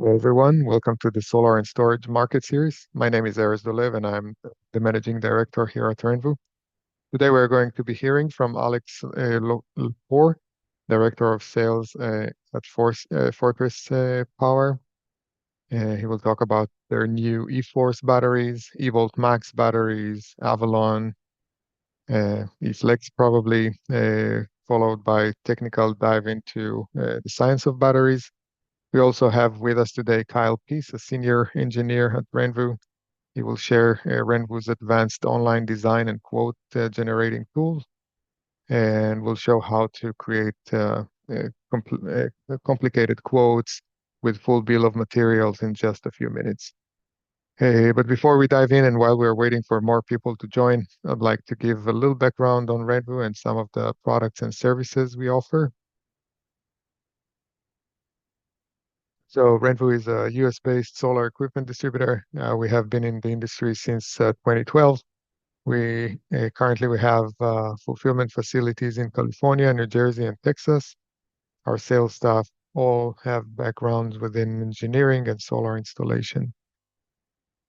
Hello, everyone. Welcome to the Solar and Storage Market Series. My name is Erez Dolev, and I'm the Managing Director here at RENVU. Today, we're going to be hearing from Alex Lepore, Director of Sales at Fortress Power. He will talk about their new eForce batteries, eVault Max batteries, Avalon, eFlex probably, followed by technical dive into the science of batteries. We also have with us today Kyle Peace, a senior engineer at RENVU. He will share RENVU's advanced online design and quote generating tools, and will show how to create complicated quotes with full bill of materials in just a few minutes. But before we dive in, and while we're waiting for more people to join, I'd like to give a little background on RENVU and some of the products and services we offer. So RENVU is a US-based solar equipment distributor. We have been in the industry since 2012. Currently we have fulfillment facilities in California, New Jersey, and Texas. Our sales staff all have backgrounds within engineering and solar installation.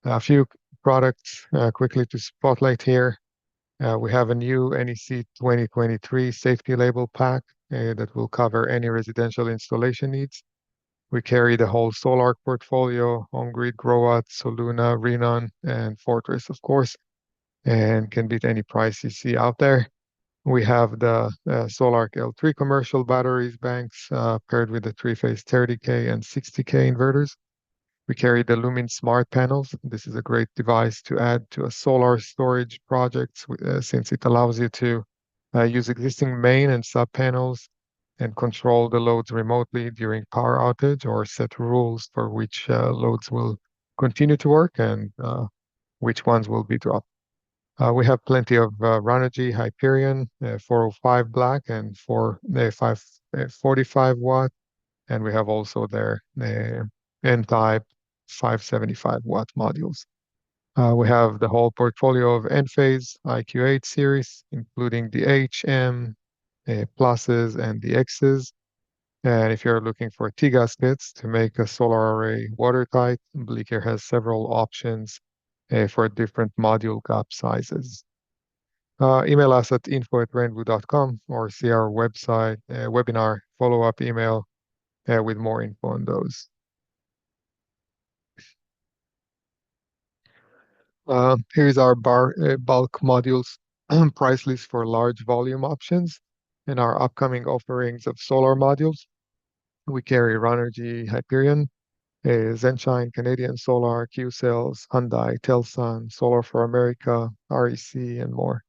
A few products quickly to spotlight here. We have a new NEC 2023 safety label pack that will cover any residential installation needs. We carry the whole Solar portfolio, on-grid, Growatt, Soluna, Renon, and Fortress, of course, and can beat any price you see out there. We have the Solar L3 commercial batteries banks paired with the three-phase 30K and 60K inverters. We carry the Lumin Smart Panels. This is a great device to add to a solar storage project since it allows you to use existing main and sub panels and control the loads remotely during power outage or set rules for which loads will continue to work and which ones will be dropped. We have plenty of Renogy Hyperion 405 black and 545 watt, and we have also their N-type 575 watt modules. We have the whole portfolio of Enphase IQ8 series, including the H, M, pluses and the X's. And if you're looking for T-gaskets to make a solar array watertight, Bleeker has several options for different module gap sizes. Email us at info@renvu.com or see our website webinar follow-up email with more info on those. Here's our bulk modules price list for large volume options and our upcoming offerings of solar modules. We carry Renogy Hyperion, Zenshine, Canadian Solar, Q-Cells, Hyundai, Telsun, Solar for America, REC, and more.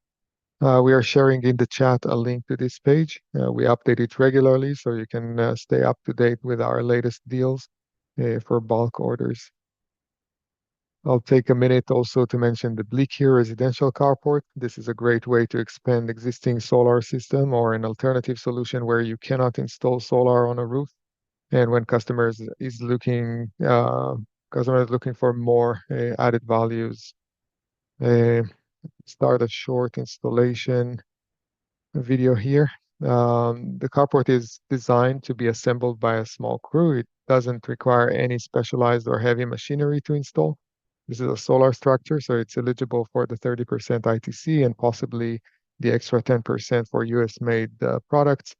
We are sharing in the chat a link to this page. We update it regularly so you can stay up to date with our latest deals for bulk orders. I'll take a minute also to mention the Bleeker residential carport. This is a great way to expand existing solar system or an alternative solution where you cannot install solar on a roof. And when customers looking for more added values, start a short installation video here. The carport is designed to be assembled by a small crew. It doesn't require any specialized or heavy machinery to install. This is a solar structure, so it's eligible for the 30% ITC and possibly the extra 10% for US-made products.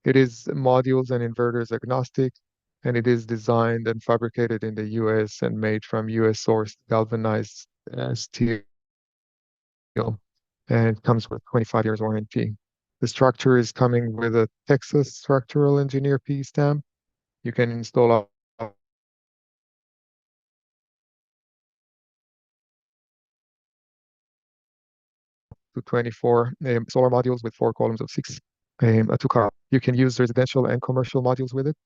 It is modules and inverters agnostic, and it is designed and fabricated in the US and made from US-sourced galvanized steel, and it comes with 25 years warranty. The structure is coming with a Texas Structural Engineer P stamp. You can install up to 24 solar modules with 4 columns of 6 2 You can use residential and commercial modules with it,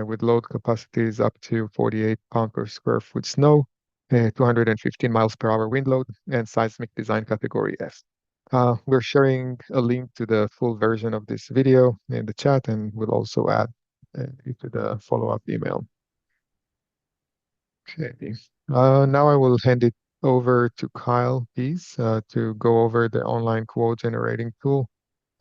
with load capacities up to 48 pounds per square foot snow, 215 miles per hour wind load, and seismic design category F. We're sharing a link to the full version of this video in the chat, and we'll also add it to the follow-up email. Okay. Now I will hand it over to Kyle Peace to go over the online quote generating tool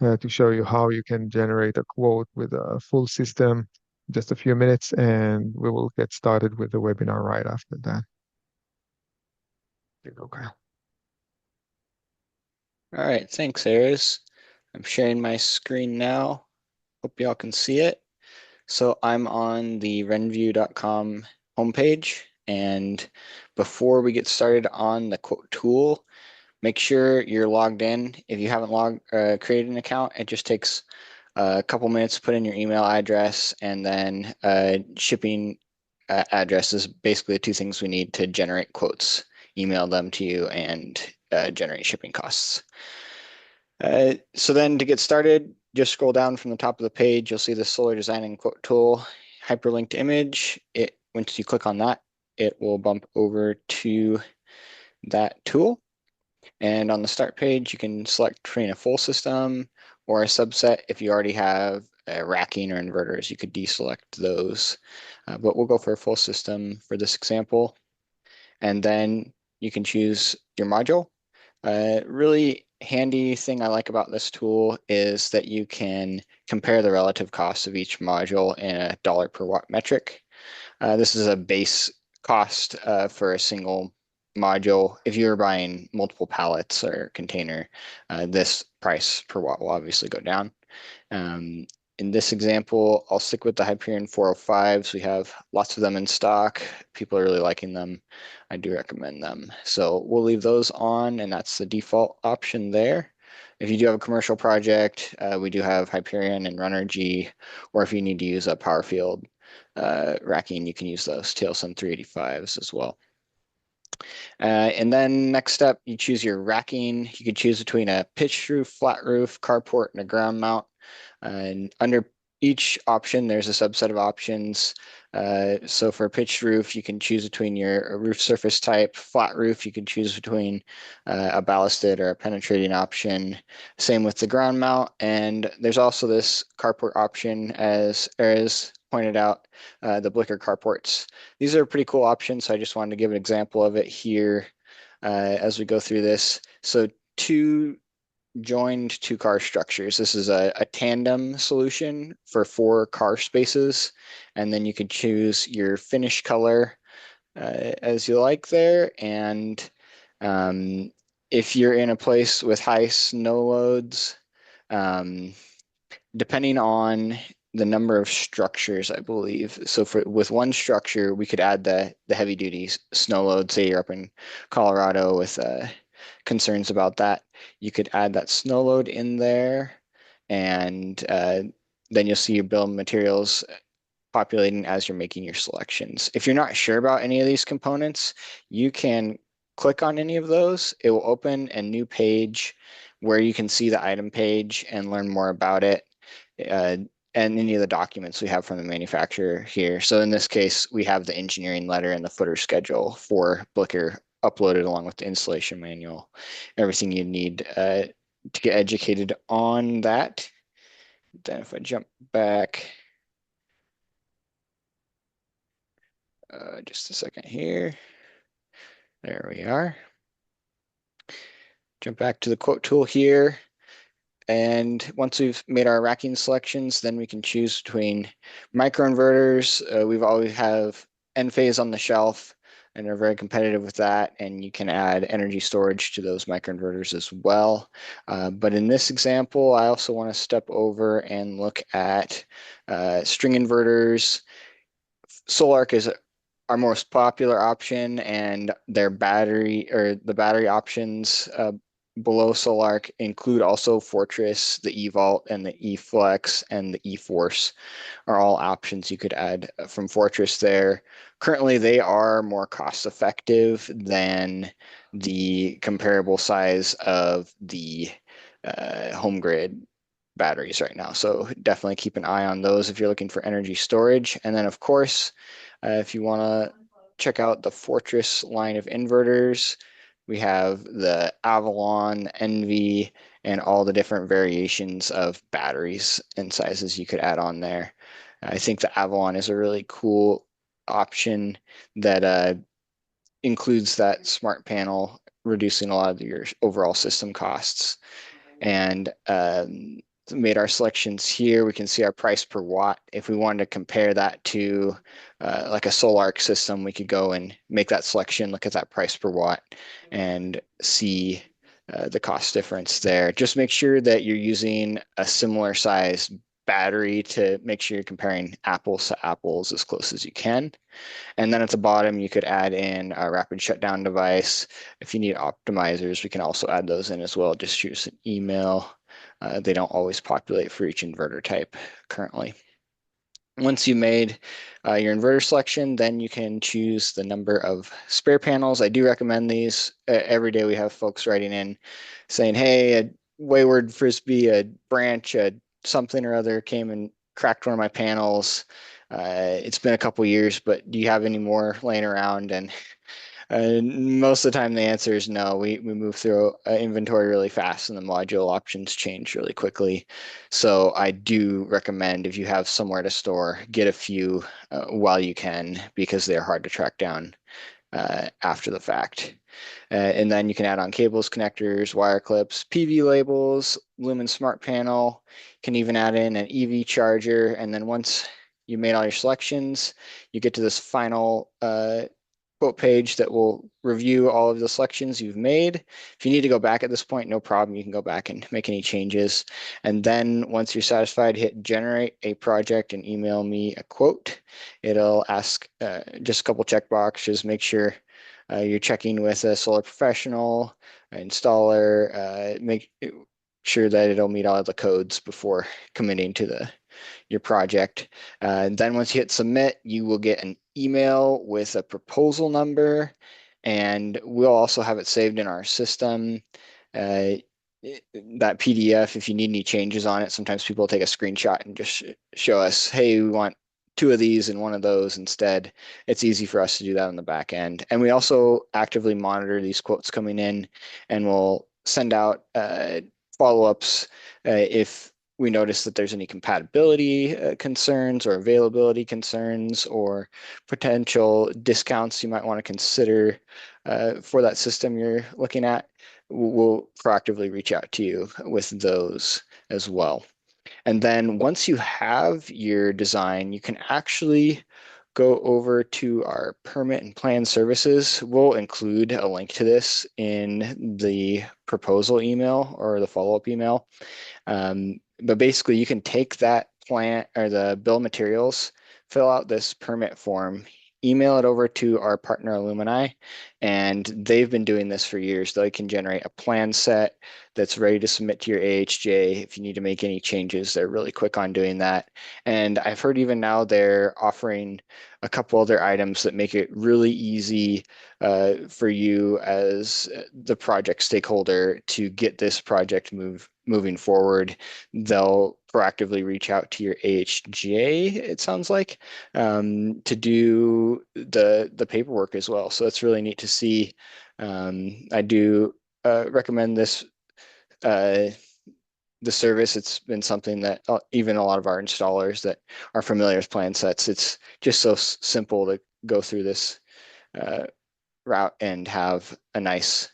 to show you how you can generate a quote with a full system just a few minutes, and we will get started with the webinar right after that. There you go, Kyle. All right, thanks, Ares. I'm sharing my screen now. Hope y'all can see it. So I'm on the renvu.com homepage, and before we get started on the quote tool, make sure you're logged in. If you haven't created an account, it just takes a couple minutes to put in your email address, and then shipping address is basically the two things we need to generate quotes, email them to you, and generate shipping costs. So then to get started, just scroll down from the top of the page. You'll see the solar design and quote tool hyperlinked image. Once you click on that, it will bump over to that tool. And on the start page, you can select between a full system or a subset. If you already have racking or inverters, you could deselect those. But we'll go for a full system for this example. And then you can choose your module. Really handy thing I like about this tool is that you can compare the relative costs of each module in a dollar per watt metric. This is a base cost for a single module. If you're buying multiple pallets or container, this price per watt will obviously go down. Um, in this example, I'll stick with the Hyperion 405s. We have lots of them in stock. People are really liking them. I do recommend them. So we'll leave those on, and that's the default option there. If you do have a commercial project, we do have Hyperion and Runnergy, or if you need to use a power field racking, you can use those TLSUN 385s as well. And then next up, you choose your racking. You could choose between a pitched roof, flat roof, carport, and a ground mount. And under each option, there's a subset of options. So for a pitched roof, you can choose between your roof surface type. Flat roof, you can choose between a ballasted or a penetrating option. Same with the ground mount. And there's also this carport option, as pointed out, the Blicker carports. These are pretty cool options, so I just wanted to give an example of it here as we go through this. So two joined two car structures. This is a tandem solution for 4 car spaces. And then you could choose your finish color as you like there. And if you're in a place with high snow loads, um, depending on the number of structures, I believe. So with one structure, we could add the heavy duty snow load. Say you're up in Colorado with concerns about that, you could add that snow load in there, and then you'll see your bill of materials populating as you're making your selections. If you're not sure about any of these components, you can click on any of those. It will open a new page where you can see the item page and learn more about it. And any of the documents we have from the manufacturer here. So in this case, we have the engineering letter and the footer schedule for Blicker uploaded along with the installation manual, everything you need to get educated on that. Then if I jump back, just a second here. There we are. Jump back to the quote tool here. And once we've made our racking selections, then we can choose between microinverters. We've always have Enphase on the shelf and are very competitive with that. And you can add energy storage to those microinverters as well. But in this example, I also want to step over and look at string inverters. Solarc is our most popular option, and their battery or the battery options below Solarc include also Fortress, the eVault, and the eFlex, and the eForce are all options you could add from Fortress there. Currently, they are more cost effective than the comparable size of the home grid batteries right now. So definitely keep an eye on those if you're looking for energy storage. And then, of course, if you want to check out the Fortress line of inverters, we have the Avalon, ENVU, and all the different variations of batteries and sizes you could add on there. I think the Avalon is a really cool option that includes that smart panel, reducing a lot of your overall system costs. And made our selections here. We can see our price per watt. If we wanted to compare that to like a solar system, we could go and make that selection, look at that price per watt, and see the cost difference there. Just make sure that you're using a similar size battery to make sure you're comparing apples to apples as close as you can. And then at the bottom, you could add in a rapid shutdown device. If you need optimizers, we can also add those in as well. Just shoot us an email. They don't always populate for each inverter type currently. Once you made your inverter selection, then you can choose the number of spare panels. I do recommend these. Every day we have folks writing in saying, hey, a wayward frisbee, a branch, something or other came and cracked one of my panels. It's been a couple years, but do you have any more laying around? And most of the time, the answer is no. We move through inventory really fast, and the module options change really quickly. So I do recommend if you have somewhere to store, get a few while you can because they're hard to track down after the fact. And then you can add on cables, connectors, wire clips, PV labels, Lumen Smart Panel. You can even add in an EV charger. And then once you made all your selections, you get to this final quote page that will review all of the selections you've made. If you need to go back at this point, no problem. You can go back and make any changes. And then once you're satisfied, hit generate a project and email me a quote. It'll ask just a couple check boxes, make sure you're checking with a solar professional, installer, make sure that it'll meet all of the codes before committing to your project. And then once you hit submit, you will get an email with a proposal number, and we'll also have it saved in our system. Uh, that PDF, if you need any changes on it, sometimes people take a screenshot and just show us, hey, we want two of these and one of those instead. It's easy for us to do that on the back end. And we also actively monitor these quotes coming in, and we'll send out follow-ups if we notice that there's any compatibility concerns or availability concerns or potential discounts you might want to consider for that system you're looking at. We'll proactively reach out to you with those as well. And then once you have your design, you can actually go over to our permit and plan services. We'll include a link to this in the proposal email or the follow-up email. But basically, you can take that plant or the bill of materials, fill out this permit form, email it over to our partner Illumini, and they've been doing this for years. They can generate a plan set that's ready to submit to your AHJ. If you need to make any changes, they're really quick on doing that. And I've heard even now they're offering a couple other items that make it really easy for you as the project stakeholder to get this project moving forward. They'll proactively reach out to your AHJ, it sounds like, to do the paperwork as well. So it's really neat to see. I do recommend this the service. It's been something that even a lot of our installers that are familiar with plan sets, it's just so simple to go through this route and have a nice,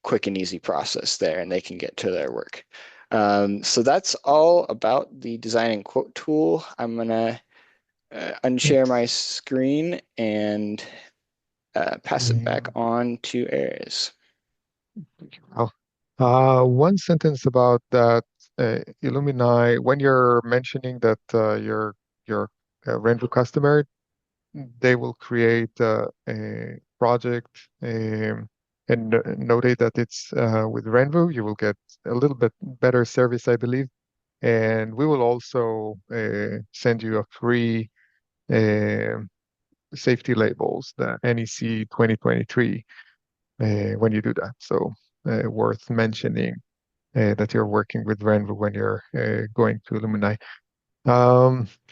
quick and easy process there, and they can get to their work. So that's all about the design and quote tool. I'm gonna unshare my screen and pass it back Mm, on to Aries. well, one sentence about that Illumini. When you're mentioning that your RENVU customer, they will create a project and notate that it's with RENVU. You will get a little bit better service, I believe. And we will also send you a free uh, safety labels, the NEC 2023, when you do that. So worth mentioning that you're working with RENVU when you're going to Illumini.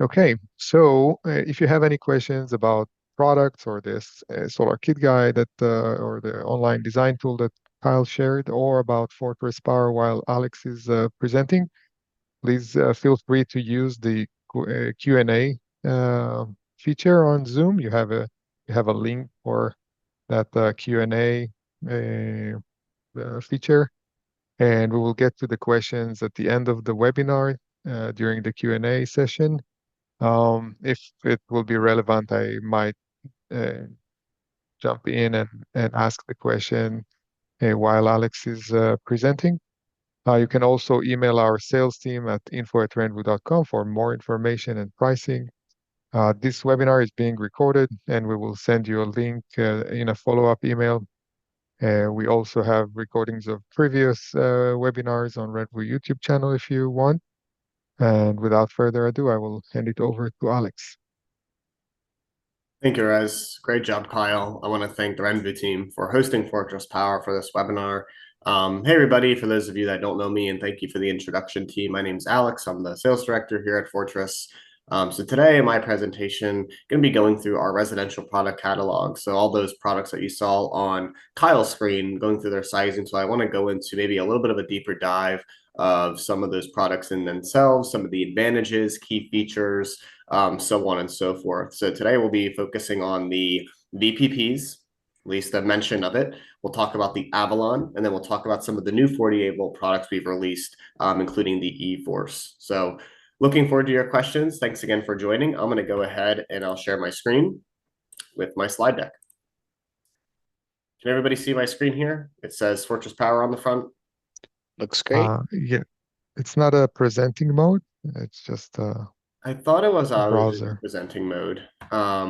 Okay, so if you have any questions about products or this solar kit guide that or the online design tool that Kyle shared, or about Fortress Power while Alex is presenting, please feel free to use the Q&A feature on Zoom. You have a link for that Q&A feature. and we will get to the questions at the end of the webinar during the Q&A session. If it will be relevant, I might jump in and ask the question while Alex is presenting. You can also email our sales team at info@renvu.com for more information and pricing. This webinar is being recorded, and we will send you a link in a follow-up email. We also have recordings of previous webinars on RENVU YouTube channel if you want. And without further ado, I will hand it over to Alex. Thank you, Rez. Great job, Kyle. I want to thank the RENVU team for hosting Fortress Power for this webinar. Hey, everybody, for those of you that don't know me, and thank you for the introduction, team. My name is Alex. I'm the sales director here at Fortress. So today in my presentation, I'm going to be going through our residential product catalog. So all those products that you saw on Kyle's screen, going through their sizing. So I want to go into maybe a little bit of a deeper dive of some of those products in themselves, some of the advantages, key features, so on and so forth. So today we'll be focusing on the VPPs, at least a mention of it. We'll talk about the Avalon, and then we'll talk about some of the new 48-volt products we've released, including the eForce. So looking forward to your questions. Thanks again for joining. I'm going to go ahead and I'll share my screen with my slide deck. Can everybody see my screen here? It says Fortress Power on the front. Looks great. Yeah, it's not a presenting mode. It's just I thought it was always in browser. presenting mode. I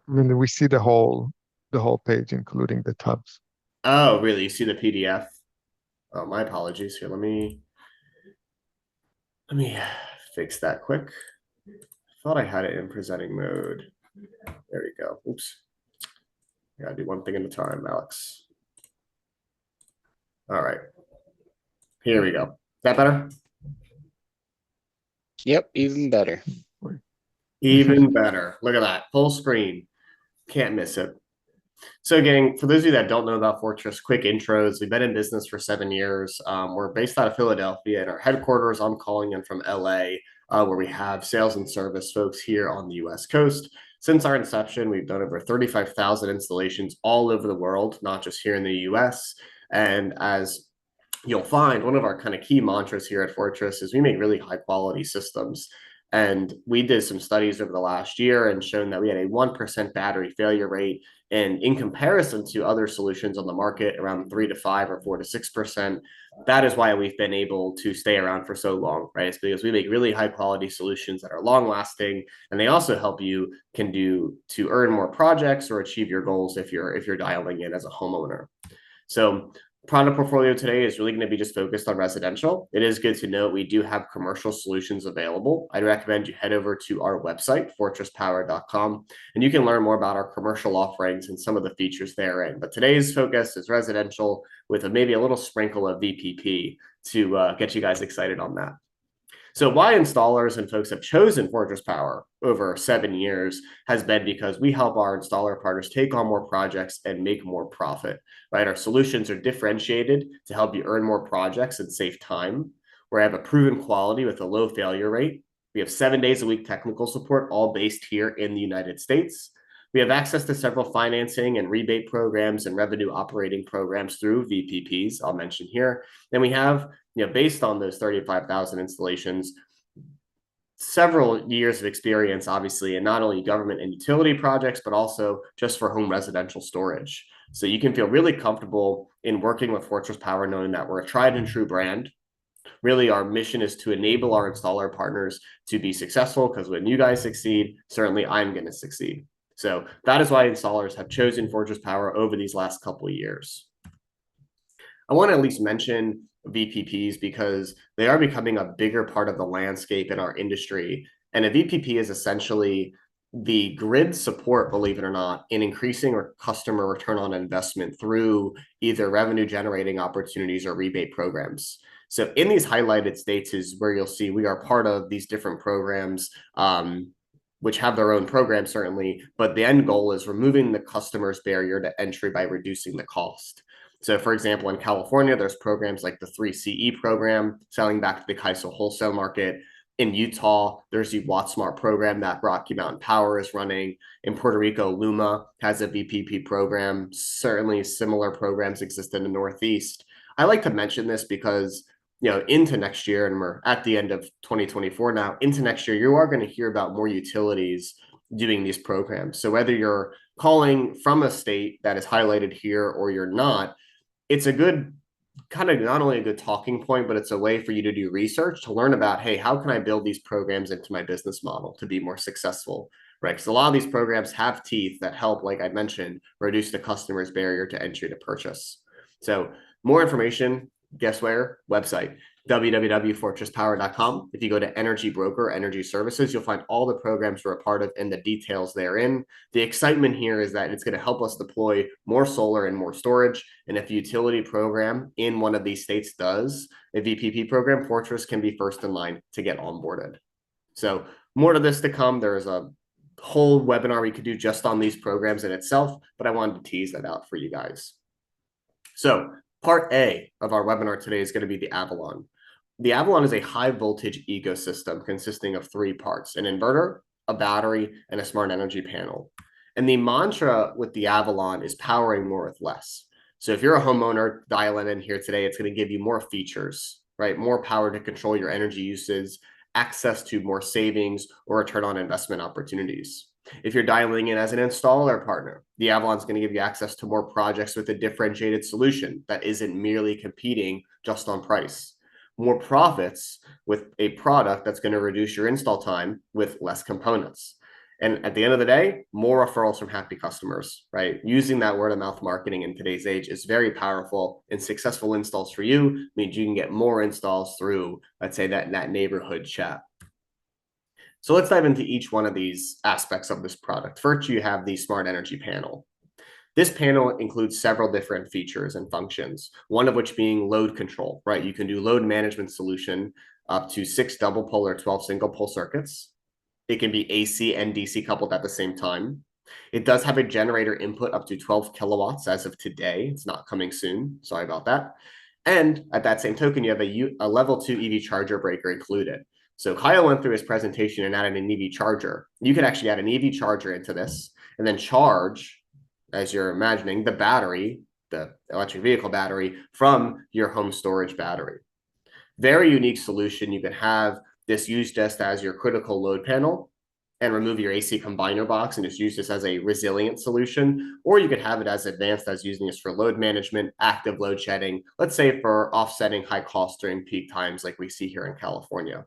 mean, we see the whole page, including the tabs. Oh, really? You see the PDF? Oh, my apologies. Here, let me fix that quick. I thought I had it in presenting mode. There we go. Oops. I gotta do one thing at a time, Alex. All right. Here we go. Is that better? Yep, even better. Even better. Look at that. Full screen. Can't miss it. So gang, for those of you that don't know about Fortress, quick intros. We've been in business for 7 years. We're based out of Philadelphia, and our headquarters, I'm calling in from LA, where we have sales and service folks here on the US coast. Since our inception, we've done over 35,000 installations all over the world, not just here in the US. And as you'll find, one of our kind of key mantras here at Fortress is we make really high quality systems. And we did some studies over the last year and shown that we had a 1% battery failure rate. And in comparison to other solutions on the market, around 3 to 5 or 4 to 6%, that is why we've been able to stay around for so long, right? It's because we make really high quality solutions that are long lasting, and they also help you can do to earn more projects or achieve your goals if you're dialing in as a homeowner. So product portfolio today is really going to be just focused on residential. It is good to note we do have commercial solutions available. I'd recommend you head over to our website, fortresspower.com, and you can learn more about our commercial offerings and some of the features therein. But today's focus is residential with maybe a little sprinkle of VPP to get you guys excited on that. So why installers and folks have chosen Fortress Power over 7 years has been because we help our installer partners take on more projects and make more profit, right? Our solutions are differentiated to help you earn more projects and save time. We have a proven quality with a low failure rate. We have 7 days a week technical support, all based here in the United States. We have access to several financing and rebate programs and revenue operating programs through VPPs, I'll mention here. Then we have, based on those 35,000 installations, several years of experience, obviously, in not only government and utility projects, but also just for home residential storage. So you can feel really comfortable in working with Fortress Power, knowing that we're a tried and true brand. Really, our mission is to enable our installer partners to be successful, because when you guys succeed, certainly I'm going to succeed. So that is why installers have chosen Fortress Power over these last couple of years. I want to at least mention VPPs because they are becoming a bigger part of the landscape in our industry. And a VPP is essentially the grid support, believe it or not, in increasing our customer return on investment through either revenue generating opportunities or rebate programs. So in these highlighted states is where you'll see we are part of these different programs, which have their own program, certainly, but the end goal is removing the customer's barrier to entry by reducing the cost. So, for example, in California, there's programs like the 3CE program, selling back to the CAISO wholesale market. In Utah, there's the WattSmart program that Rocky Mountain Power is running. In Puerto Rico, Luma has a VPP program. Certainly, similar programs exist in the Northeast. I like to mention this because, into next year, and we're at the end of 2024 now, into next year, you are going to hear about more utilities doing these programs. So whether you're calling from a state that is highlighted here or you're not, it's a good kind of not only a good talking point, but it's a way for you to do research to learn about, hey, how can I build these programs into my business model to be more successful, right? Because a lot of these programs have teeth that help, like I mentioned, reduce the customer's barrier to entry to purchase. So more information, guess where? Website, www.fortresspower.com. If you go to Energy Broker, Energy Services, you'll find all the programs we're a part of and the details therein. The excitement here is that it's going to help us deploy more solar and more storage. And if a utility program in one of these states does a VPP program, Fortress can be first in line to get onboarded. So more to this to come. There's a whole webinar we could do just on these programs in itself, but I wanted to tease that out for you guys. So part A of our webinar today is going to be the Avalon. The Avalon is a high voltage ecosystem consisting of 3 parts: an inverter, a battery, and a smart energy panel. And the mantra with the Avalon is powering more with less. So if you're a homeowner dialing in here today, it's going to give you more features, right? More power to control your energy uses, access to more savings, or return on investment opportunities. If you're dialing in as an installer partner, the Avalon is going to give you access to more projects with a differentiated solution that isn't merely competing just on price. More profits with a product that's going to reduce your install time with less components. And at the end of the day, more referrals from happy customers, right? Using that word of mouth marketing in today's age is very powerful, and successful installs for you means you can get more installs through, let's say, that neighborhood chat. So let's dive into each one of these aspects of this product. First, you have the smart energy panel. This panel includes several different features and functions, one of which being load control, right? You can do load management solution up to 6 double pole or 12 single pole circuits. It can be AC and DC coupled at the same time. It does have a generator input up to 12 kilowatts as of today. It's not coming soon. Sorry about that. And at that same token, you have a level 2 EV charger breaker included. So Kyle went through his presentation and added an EV charger. You could actually add an EV charger into this and then charge, as you're imagining, the battery, the electric vehicle battery, from your home storage battery. Very unique solution. You can have this used just as your critical load panel and remove your AC combiner box and just use this as a resilient solution, or you could have it as advanced as using this for load management, active load shedding, let's say for offsetting high costs during peak times like we see here in California.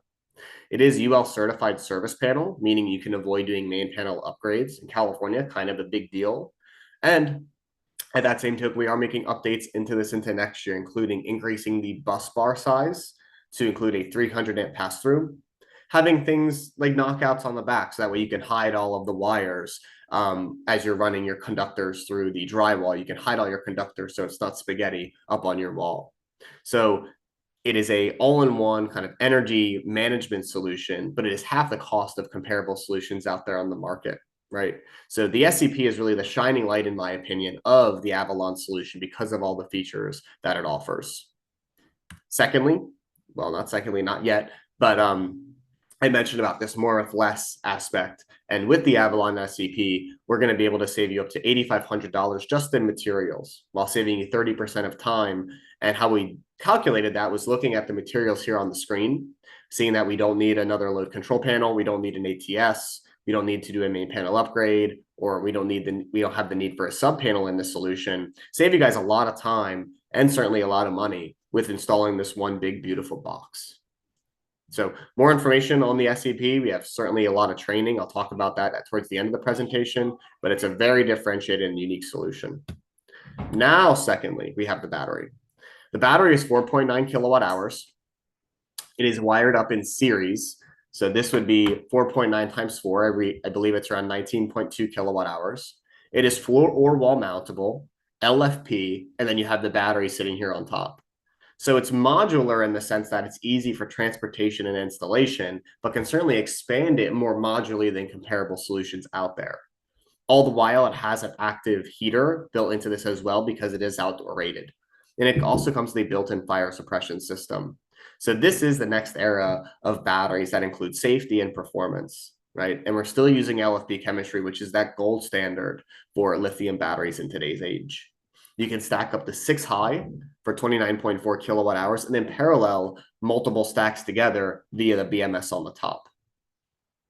It is UL certified service panel, meaning you can avoid doing main panel upgrades in California, kind of a big deal. And at that same token, we are making updates into this into next year, including increasing the bus bar size to include a 300 amp pass-through, having things like knockouts on the back, so that way you can hide all of the wires as you're running your conductors through the drywall. You can hide all your conductors so it's not spaghetti up on your wall. So it is a all-in-one kind of energy management solution, but it is half the cost of comparable solutions out there on the market, right? So the SCP is really the shining light, in my opinion, of the Avalon solution because of all the features that it offers. Secondly, well, not yet, but I mentioned about this more with less aspect. And with the Avalon SCP, we're going to be able to save you up to $8,500 just in materials, while saving you 30% of time. And how we calculated that was looking at the materials here on the screen, seeing that we don't need another load control panel, we don't need an ATS, we don't need to do a main panel upgrade, or we don't have the need for a sub panel in this solution. Save you guys a lot of time and certainly a lot of money with installing this one big, beautiful box. So more information on the SCP. We have certainly a lot of training. I'll talk about that towards the end of the presentation, but it's a very differentiated and unique solution. Now, secondly, we have the battery. The battery is 4.9 kilowatt hours. It is wired up in series. So this would be 4.9 times 4. I believe it's around 19.2 kilowatt hours. It is floor or wall mountable, LFP, and then you have the battery sitting here on top. So it's modular in the sense that it's easy for transportation and installation, but can certainly expand it more modularly than comparable solutions out there. All the while, it has an active heater built into this as well because it is outdoor rated. And it also comes with a built-in fire suppression system. So this is the next era of batteries that include safety and performance, right? And we're still using LFP chemistry, which is that gold standard for lithium batteries in today's age. You can stack up to 6 high for 29.4 kilowatt hours, and then parallel multiple stacks together via the BMS on the top.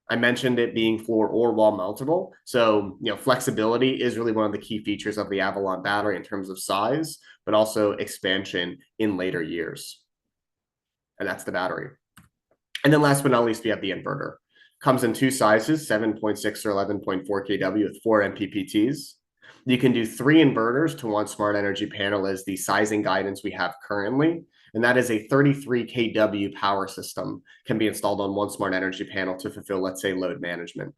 I mentioned it being floor or wall mountable. So, flexibility is really one of the key features of the Avalon battery in terms of size, but also expansion in later years. And that's the battery. And then last but not least, we have the inverter. Comes in two sizes, 7.6 or 11.4 kW with 4 MPPTs. You can do 3 inverters to 1 smart energy panel as the sizing guidance we have currently. And that is a 33 kW power system can be installed on 1 smart energy panel to fulfill, let's say, load management.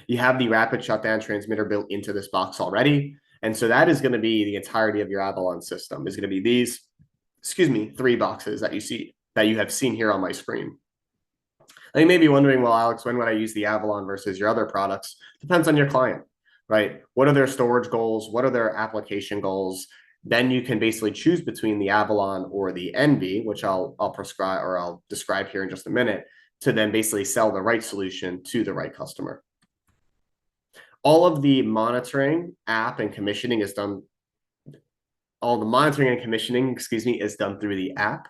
You have the rapid shutdown transmitter built into this box already. And so that is going to be the entirety of your Avalon system is going to be these, 3 boxes that you have seen here on my screen. And you may be wondering, well, Alex, when would I use the Avalon versus your other products? Depends on your client, right? What are their storage goals? What are their application goals? Then you can basically choose between the Avalon or the ENVU, which I'll describe here in just a minute, to then basically sell the right solution to the right customer. All of the monitoring, app, and commissioning is done. All the monitoring and commissioning, is done through the app.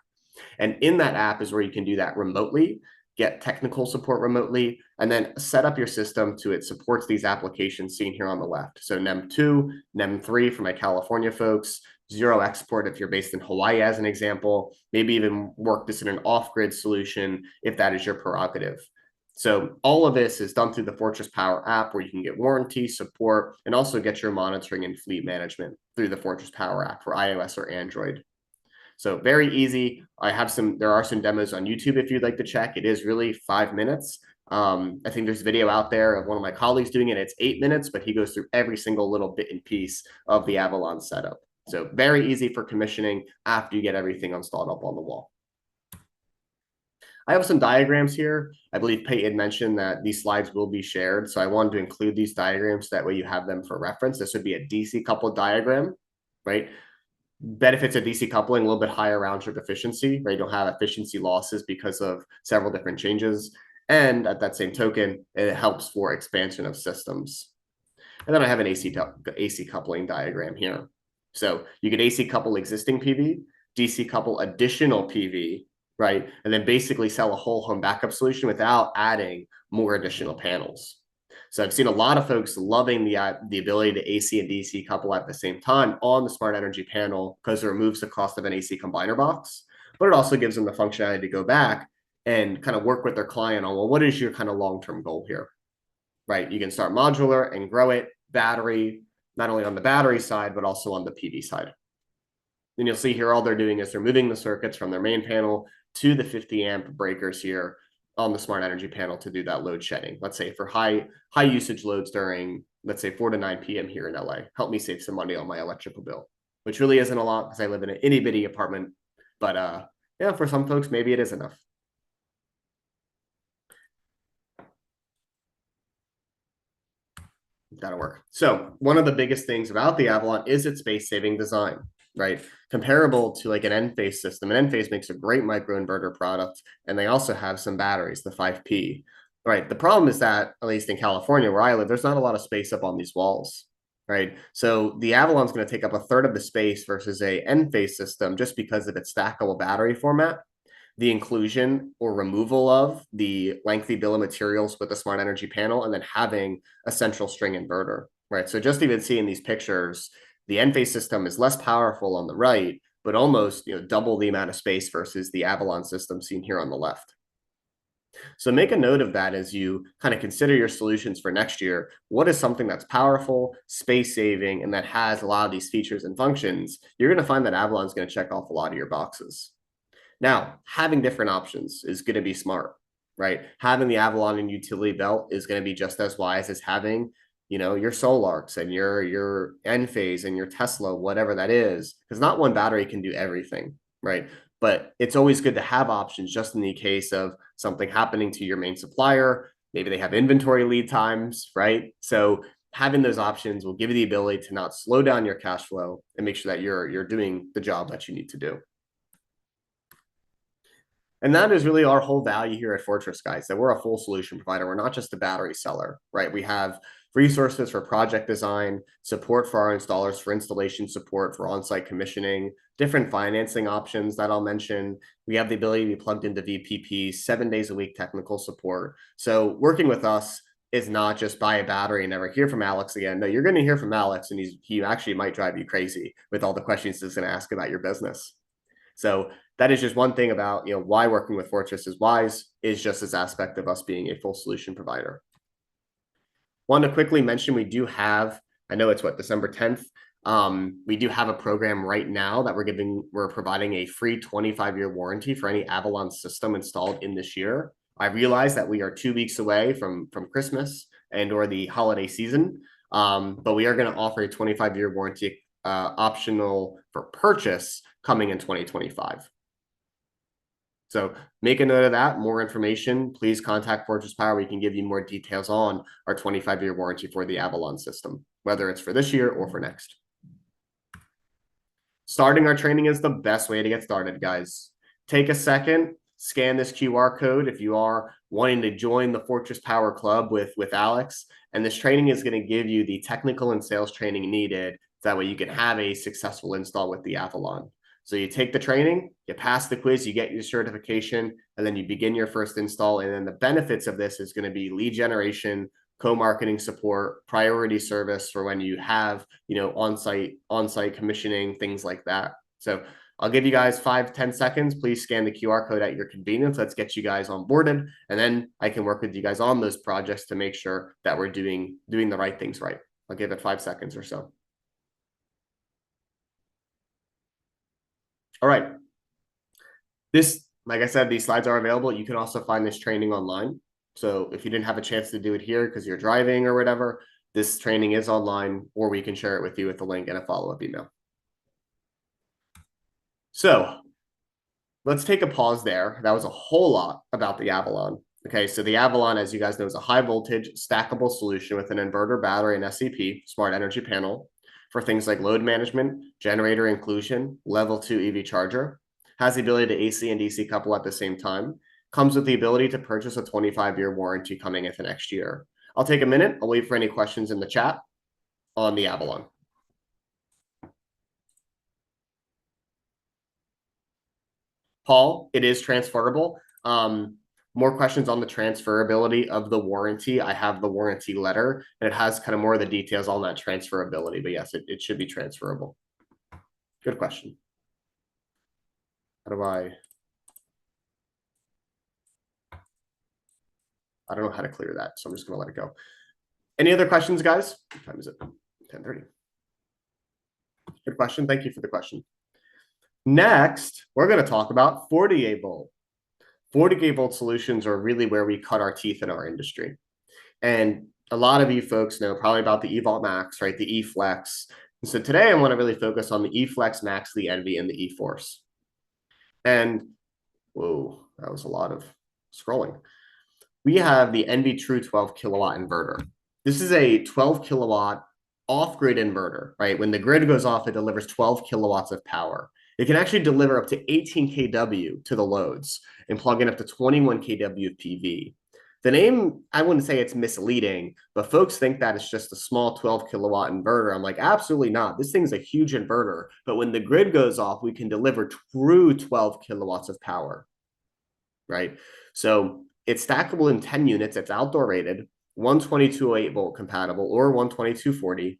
And in that app is where you can do that remotely, get technical support remotely, and then set up your system to it supports these applications seen here on the left. So NEM2, NEM3 for my California folks, zero export if you're based in Hawaii as an example, maybe even work this in an off-grid solution if that is your prerogative. So all of this is done through the Fortress Power app where you can get warranty, support, and also get your monitoring and fleet management through the Fortress Power app for iOS or Android. So very easy. There are some demos on YouTube if you'd like to check. It is really 5 minutes. I think there's a video out there of one of my colleagues doing it. It's 8 minutes, but he goes through every single little bit and piece of the Avalon setup. So very easy for commissioning after you get everything installed up on the wall. I have some diagrams here. I believe Peyton mentioned that these slides will be shared. So I wanted to include these diagrams. That way you have them for reference. This would be a DC coupled diagram, right? Benefits of DC coupling, a little bit higher round trip efficiency, right? You don't have efficiency losses because of several different changes. And at that same token, it helps for expansion of systems. And then I have an AC coupling diagram here. So you could AC couple existing PV, DC couple additional PV, right? And then basically sell a whole home backup solution without adding more additional panels. So I've seen a lot of folks loving the ability to AC and DC couple at the same time on the smart energy panel because it removes the cost of an AC combiner box, but it also gives them the functionality to go back and kind of work with their client on, well, what is your kind of long-term goal here, right? You can start modular and grow it, battery, not only on the battery side, but also on the PV side. And you'll see here, all they're doing is they're moving the circuits from their main panel to the 50 amp breakers here on the smart energy panel to do that load shedding. Let's say for high usage loads during, let's say 4 to 9 p.m. here in LA, help me save some money on my electrical bill, which really isn't a lot because I live in an itty bitty apartment. But yeah, for some folks, maybe it is enough. That'll work. So one of the biggest things about the Avalon is its space saving design, right? Comparable to like an Enphase system. An Enphase makes a great microinverter product, and they also have some batteries, the 5P, right? The problem is that, at least in California where I live, there's not a lot of space up on these walls, right? So the Avalon's going to take up a third of the space versus a Enphase system just because of its stackable battery format. The inclusion or removal of the lengthy bill of materials with the smart energy panel, and then having a central string inverter, right? So just even seeing these pictures, the Enphase system is less powerful on the right, but almost double the amount of space versus the Avalon system seen here on the left. So make a note of that as you kind of consider your solutions for next year. What is something that's powerful, space saving, and that has a lot of these features and functions? You're going to find that Avalon is going to check off a lot of your boxes. Now, having different options is going to be smart, right? Having the Avalon and utility belt is going to be just as wise as having, your Solarks and your Enphase and your Tesla, whatever that is, because not one battery can do everything, right? But it's always good to have options just in the case of something happening to your main supplier. Maybe they have inventory lead times, right? So having those options will give you the ability to not slow down your cash flow and make sure that you're doing the job that you need to do. And that is really our whole value here at Fortress, guys, that we're a full solution provider. We're not just a battery seller, right? We have resources for project design, support for our installers for installation support, for on-site commissioning, different financing options that I'll mention. We have the ability to be plugged into VPP, 7 days a week technical support. So working with us is not just buy a battery and never hear from Alex again. No, you're going to hear from Alex, and he actually might drive you crazy with all the questions he's going to ask about your business. So that is just one thing about why working with Fortress is wise, is just this aspect of us being a full solution provider. Want to quickly mention we do have, I know it's December 10th. We do have a program right now that we're providing a free 25-year warranty for any Avalon system installed in this year. I realize that we are 2 weeks away from Christmas or the holiday season, but we are going to offer a 25-year warranty optional for purchase coming in 2025. So make a note of that. More information, please contact Fortress Power. We can give you more details on our 25-year warranty for the Avalon system, whether it's for this year or for next. Starting our training is the best way to get started, guys. Take a second, scan this QR code if you are wanting to join the Fortress Power Club with Alex. And this training is going to give you the technical and sales training needed. That way you can have a successful install with the Avalon. So you take the training, you pass the quiz, you get your certification, and then you begin your first install. And then the benefits of this is going to be lead generation, co-marketing support, priority service for when you have, on-site commissioning, things like that. So I'll give you guys 5-10 seconds. Please scan the QR code at your convenience. Let's get you guys onboarded, and then I can work with you guys on those projects to make sure that we're doing the right things right. I'll give it 5 seconds or so. All right. Like I said, these slides are available. You can also find this training online. So if you didn't have a chance to do it here because you're driving or whatever, this training is online, or we can share it with you with the link and a follow-up email. So let's take a pause there. That was a whole lot about the Avalon. Okay, so the Avalon, as you guys know, is a high voltage stackable solution with an inverter, battery, and SEP, smart energy panel, for things like load management, generator inclusion, level 2 EV charger, has the ability to AC and DC couple at the same time, comes with the ability to purchase a 25-year warranty coming into next year. I'll take a minute. I'll wait for any questions in the chat on the Avalon. Paul, it is transferable. More questions on the transferability of the warranty. I have the warranty letter, and it has kind of more of the details on that transferability. But yes, it should be transferable. Good question. How do I don't know how to clear that, so I'm just going to let it go. Any other questions, guys? What time is it? 10:30. Good question. Thank you for the question. Next, we're going to talk about 48 volt. 48 volt solutions are really where we cut our teeth in our industry. And a lot of you folks know probably about the eVault Max, right? The eFlex. And so today I want to really focus on the eFlex Max, the ENVU, and the eForce. And whoa, that was a lot of scrolling. We have the ENVU True 12 kilowatt inverter. This is a 12 kilowatt off-grid inverter, right? When the grid goes off, it delivers 12 kilowatts of power. It can actually deliver up to 18 kW to the loads and plug in up to 21 kW of PV. The name, I wouldn't say it's misleading, but folks think that it's just a small 12 kilowatt inverter. I'm like, absolutely not. This thing's a huge inverter, but when the grid goes off, we can deliver true 12 kilowatts of power, right? So it's stackable in 10 units. It's outdoor rated, 122.08 volt compatible or 122.40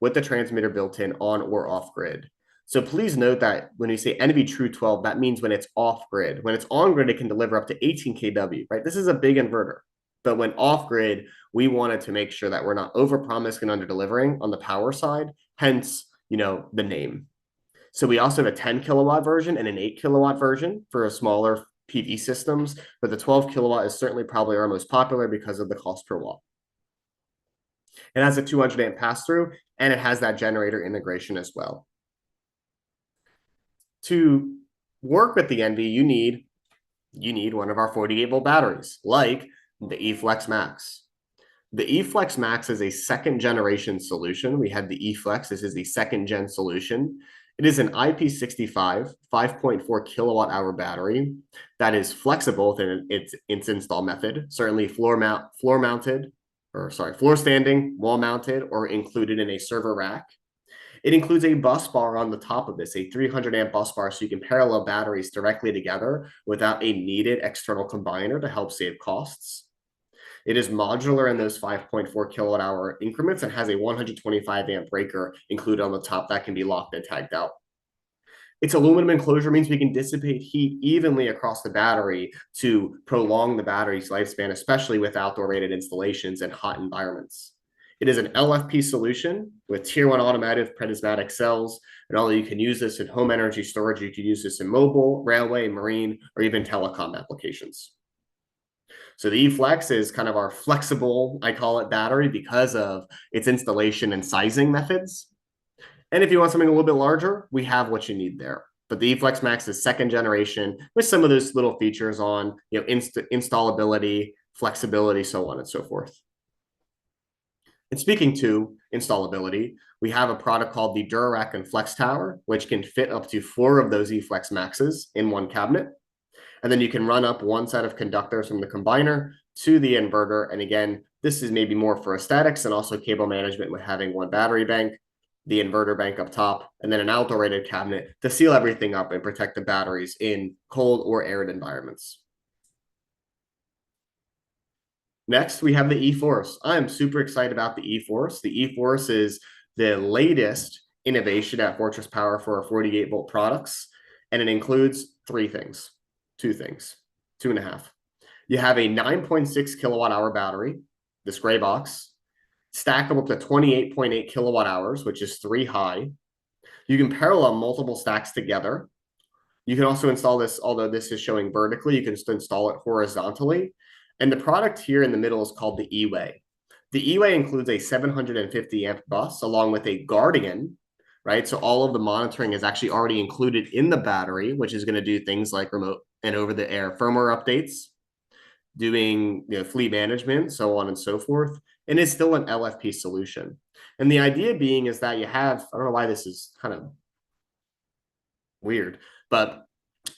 with the transmitter built in on or off grid. So please note that when we say ENVU True 12, that means when it's off grid. When it's on grid, it can deliver up to 18 kW, right? This is a big inverter. But when off grid, we wanted to make sure that we're not overpromising and under-delivering on the power side, hence, the name. So we also have a 10 kilowatt version and an 8 kilowatt version for smaller PV systems, but the 12 kilowatt is certainly probably our most popular because of the cost per watt. It has a 200 amp pass-through, and it has that generator integration as well. To work with the ENVU, you need one of our 48 volt batteries, like the eFlex Max. The eFlex Max is a second generation solution. We had the eFlex. This is the second gen solution. It is an IP65 5.4 kilowatt hour battery that is flexible in its install method. Certainly floor mounted, floor standing, wall mounted, or included in a server rack. It includes a bus bar on the top of this, a 300 amp bus bar, so you can parallel batteries directly together without a needed external combiner to help save costs. It is modular in those 5.4 kilowatt hour increments and has a 125 amp breaker included on the top that can be locked and tagged out. Its aluminum enclosure means we can dissipate heat evenly across the battery to prolong the battery's lifespan, especially with outdoor rated installations and hot environments. It is an LFP solution with tier 1 automotive prismatic cells, and although you can use this in home energy storage, you can use this in mobile, railway, marine, or even telecom applications. So the eFlex is kind of our flexible, I call it, battery because of its installation and sizing methods. And if you want something a little bit larger, we have what you need there. But the eFlex Max is 2nd generation with some of those little features on, installability, flexibility, so on and so forth. And speaking to installability, we have a product called the Durarack and Flex Tower, which can fit up to 4 of those eFlex Maxes in one cabinet. And then you can run up one set of conductors from the combiner to the inverter. And again, this is maybe more for aesthetics and also cable management with having one battery bank, the inverter bank up top, and then an outdoor rated cabinet to seal everything up and protect the batteries in cold or arid environments. Next, we have the eForce. I am super excited about the eForce. The eForce is the latest innovation at Fortress Power for our 48 volt products, and it includes 2 things, 2.5. You have a 9.6 kilowatt hour battery, this gray box, stackable up to 28.8 kilowatt hours, which is 3 high. You can parallel multiple stacks together. You can also install this, although this is showing vertically, you can just install it horizontally. And the product here in the middle is called the E-Way. The E-Way includes a 750 amp bus along with a Guardian, right? So all of the monitoring is actually already included in the battery, which is going to do things like remote and over-the-air firmware updates, doing fleet management, so on and so forth. And it's still an LFP solution. And the idea being is that you have, I don't know why this is kind of weird, but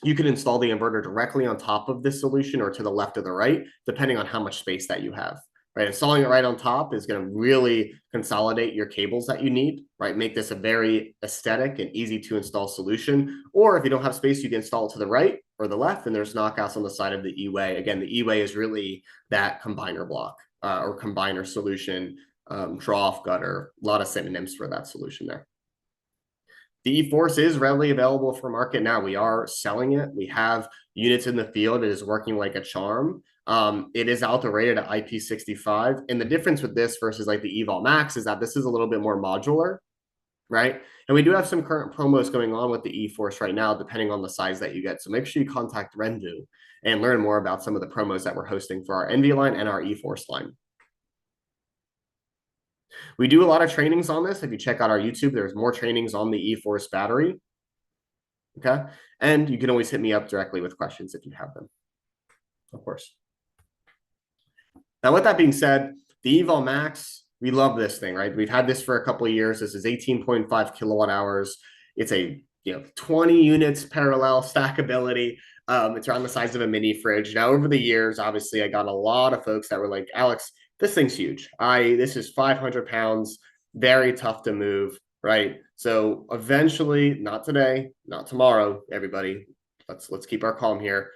you can install the inverter directly on top of this solution or to the left or the right, depending on how much space that you have. Right, installing it right on top is going to really consolidate your cables that you need, right? Make this a very aesthetic and easy to install solution. Or if you don't have space, you can install it to the right or the left, and there's knockouts on the side of the E-Way. Again, the E-Way is really that combiner block or combiner solution, trough, gutter, a lot of synonyms for that solution there. The eForce is readily available for market now. We are selling it. We have units in the field. It is working like a charm. It is outdoor rated at IP65. And the difference with this versus like the eVault Max is that this is a little bit more modular, right? And we do have some current promos going on with the eForce right now, depending on the size that you get. So make sure you contact RENVU and learn more about some of the promos that we're hosting for our NV line and our eForce line. We do a lot of trainings on this. If you check out our YouTube, there's more trainings on the eForce battery. Okay. And you can always hit me up directly with questions if you have them, of course. Now, with that being said, the eVault Max, we love this thing, right? We've had this for a couple of years. This is 18.5 kilowatt hours. It's a 20 units parallel stackability. It's around the size of a mini fridge. Now, over the years, obviously, I got a lot of folks that were like, Alex, this thing's huge. This is 500 pounds, very tough to move, right? So eventually, not today, not tomorrow, everybody, let's keep our calm here.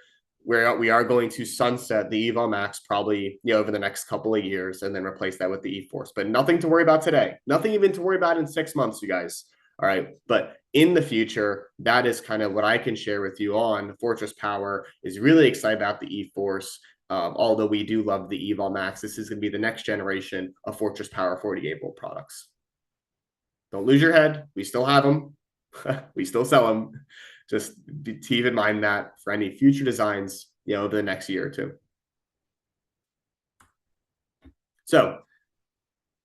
We are going to sunset the eVault Max probably over the next couple of years and then replace that with the eForce. But nothing to worry about today. Nothing even to worry about in 6 months, you guys. All right. But in the future, that is kind of what I can share with you on Fortress Power. Is really excited about the eForce. Although we do love the eVault Max, this is going to be the next generation of Fortress Power 48 volt products. Don't lose your head. We still have them. We still sell them. Just keep in mind that for any future designs, over the next year or two. So a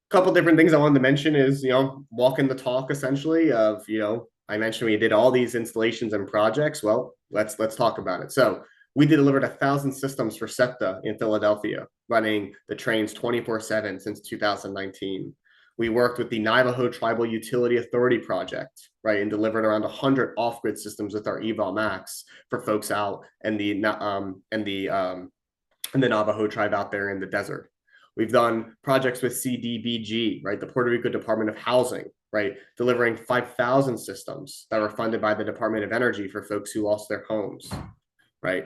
couple different things I wanted to mention is, walking the talk essentially of, I mentioned we did all these installations and projects. Well, let's talk about it. So we delivered 1,000 systems for SEPTA in Philadelphia, running the trains 24/7 since 2019. We worked with the Navajo Tribal Utility Authority project, right, and delivered around 100 off-grid systems with our eVault Max for folks out and the Navajo tribe out there in the desert. We've done projects with CDBG, right? The Puerto Rico Department of Housing, right? Delivering 5,000 systems that were funded by the Department of Energy for folks who lost their homes, right?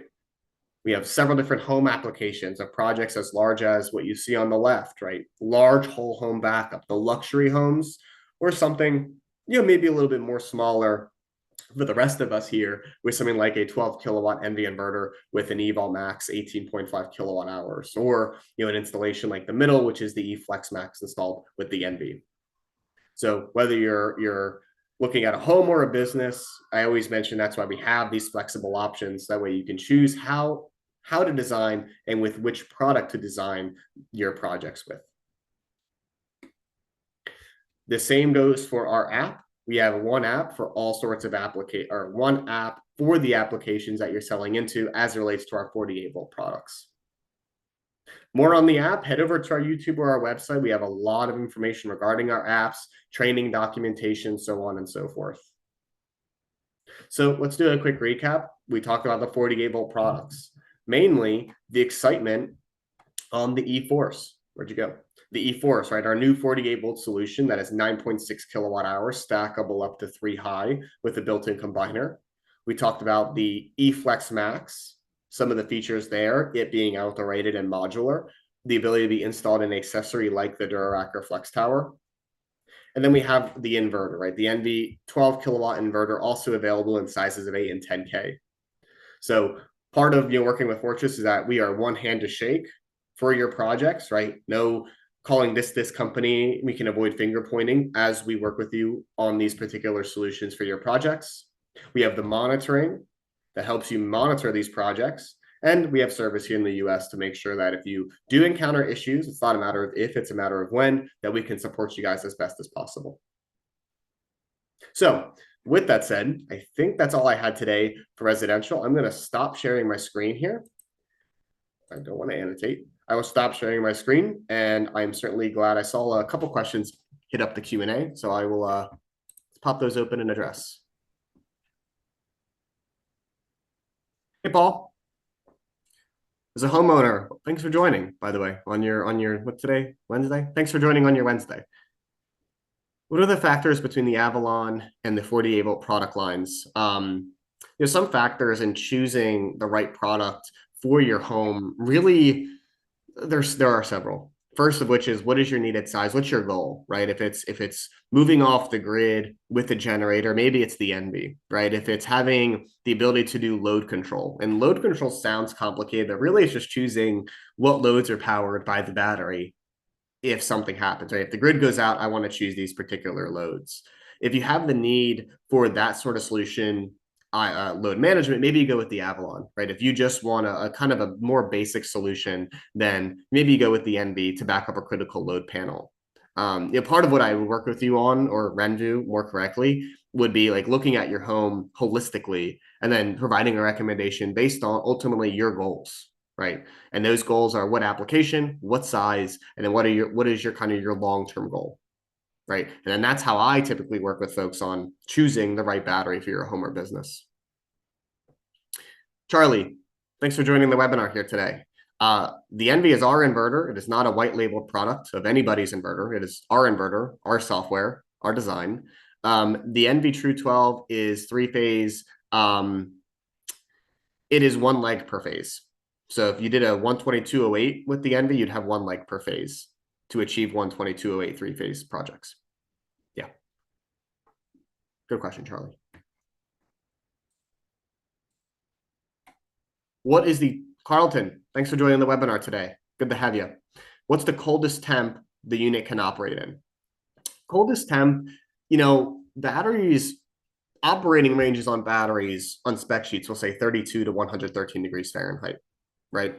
We have several different home applications of projects as large as what you see on the left, right? Large whole home backup, the luxury homes, or something, maybe a little bit more smaller for the rest of us here with something like a 12 kilowatt NV inverter with an eVault Max 18.5 kilowatt hours, or an installation like the middle, which is the eFlex Max installed with the NV. So whether you're looking at a home or a business, I always mention that's why we have these flexible options. That way you can choose how to design and with which product to design your projects with. The same goes for our app. We have one app for all sorts of one app for the applications that you're selling into as it relates to our 48 volt products. More on the app, head over to our YouTube or our website. We have a lot of information regarding our apps, training, documentation, so on and so forth. So let's do a quick recap. We talked about the 48 volt products, mainly the excitement on the eForce. Where'd you go? The eForce, right? Our new 48 volt solution that is 9.6 kilowatt hours, stackable up to 3 high with a built-in combiner. We talked about the eFlex Max, some of the features there, it being outdoor rated and modular, the ability to be installed in an accessory like the Durac or Flex Tower. And then we have the inverter, right? The NV 12 kilowatt inverter, also available in sizes of 8 and 10K. So part of working with Fortress is that we are one hand to shake for your projects, right? No calling this company. We can avoid finger pointing as we work with you on these particular solutions for your projects. We have the monitoring that helps you monitor these projects. And we have service here in the US to make sure that if you do encounter issues, it's not a matter of if, it's a matter of when, that we can support you guys as best as possible. So with that said, I think that's all I had today for residential. I'm going to stop sharing my screen here. I don't want to annotate. I will stop sharing my screen, and I'm certainly glad I saw a couple questions hit up the Q&A. So I will pop those open and address. Hey, Paul. As a homeowner, thanks for joining, by the way, on your what today? Wednesday? Thanks for joining on your Wednesday. What are the factors between the Avalon and the 48 volt product lines? Some factors in choosing the right product for your home, really, there are several. First of which is, what is your needed size? What's your goal, right? If it's moving off the grid with a generator, maybe it's the NV, right? If it's having the ability to do load control, and load control sounds complicated, but really it's just choosing what loads are powered by the battery if something happens, right? If the grid goes out, I want to choose these particular loads. If you have the need for that sort of solution, load management, maybe you go with the Avalon, right? If you just want a kind of a more basic solution, then maybe you go with the NV to back up a critical load panel. Part of what I would work with you on, or RENVU more correctly, would be like looking at your home holistically and then providing a recommendation based on ultimately your goals, right? And those goals are what application, what size, and then what is your kind of your long-term goal, right? And then that's how I typically work with folks on choosing the right battery for your home or business. Charlie, thanks for joining the webinar here today. The NV is our inverter. It is not a white labeled product of anybody's inverter. It is our inverter, our software, our design. The NV True 12 is 3-phase. It is 1 leg per phase. So if you did a 12208 with the NV, you'd have 1 leg per phase to achieve 12208 3-phase projects. Yeah. Good question, Charlie. What is the Carlton? Thanks for joining the webinar today. Good to have you. What's the coldest temp the unit can operate in? Coldest temp, batteries, operating ranges on batteries on spec sheets will say 32 to 113 degrees Fahrenheit, right?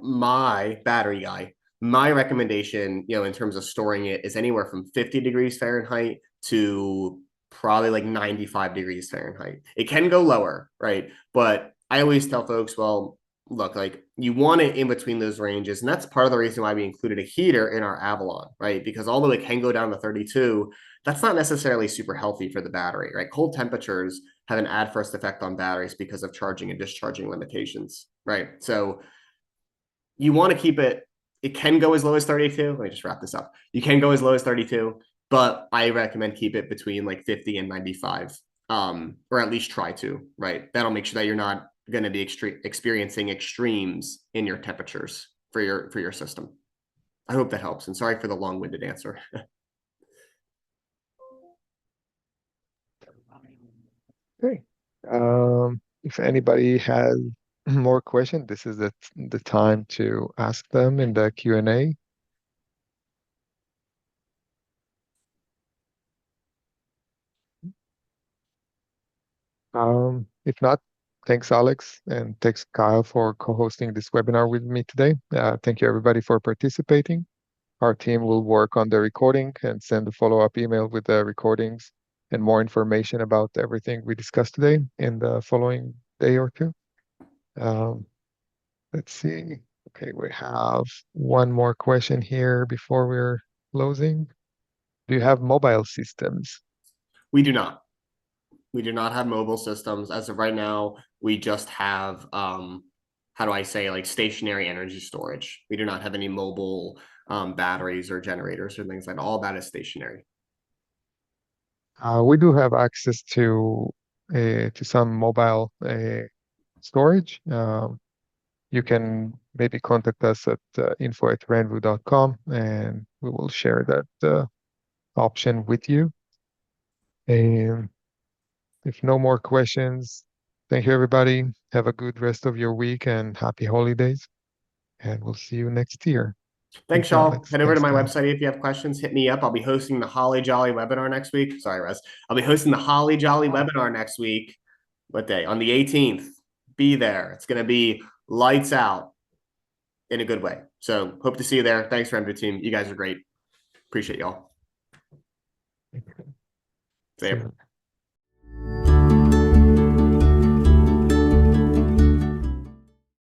My battery guy, my recommendation, in terms of storing it is anywhere from 50 degrees Fahrenheit to probably like 95 degrees Fahrenheit. It can go lower, right? But I always tell folks, well, look, like you want it in between those ranges. And that's part of the reason why we included a heater in our Avalon, right? Because although it can go down to 32, that's not necessarily super healthy for the battery, right? Cold temperatures have an adverse effect on batteries because of charging and discharging limitations, right? So you want to keep it. It can go as low as 32. Let me just wrap this up. You can go as low as 32, but I recommend keep it between like 50 and 95, or at least try to. Right, that'll make sure that you're not going to be experiencing extremes in your temperatures for your system. I hope that helps, and sorry for the long-winded answer. Okay. If anybody has more questions, this is the time to ask them in the Q&A. If not, thanks, Alex, and thanks, Kyle, for co-hosting this webinar with me today. Thank you, everybody, for participating. Our team will work on the recording and send a follow-up email with the recordings and more information about everything we discussed today in the following day or two. Let's see. Okay, we have one more question here before we're closing. Do you have mobile systems? We do not. We do not have mobile systems as of right now. We just have how do I say, like, stationary energy storage. We do not have any mobile batteries or generators or things like that. All that is stationary. We do have access to some mobile storage. You can maybe contact us at info@renvu.com, and we will share that option with you. And if no more questions, thank you, everybody. Have a good rest of your week and happy holidays. And we'll see you next year. Thanks, Thank you, y'all. Alex. Head over to Thanks, my Kyle. website if you have questions. Hit me up. I'll be hosting the Holly Jolly webinar next week. Sorry, Russ. I'll be hosting the Holly Jolly webinar next week. What day? On the 18th. Be there. It's going to be lights out in a good way. So hope to see you there. Thanks, RENVU team. You guys are great. Appreciate y'all. See you.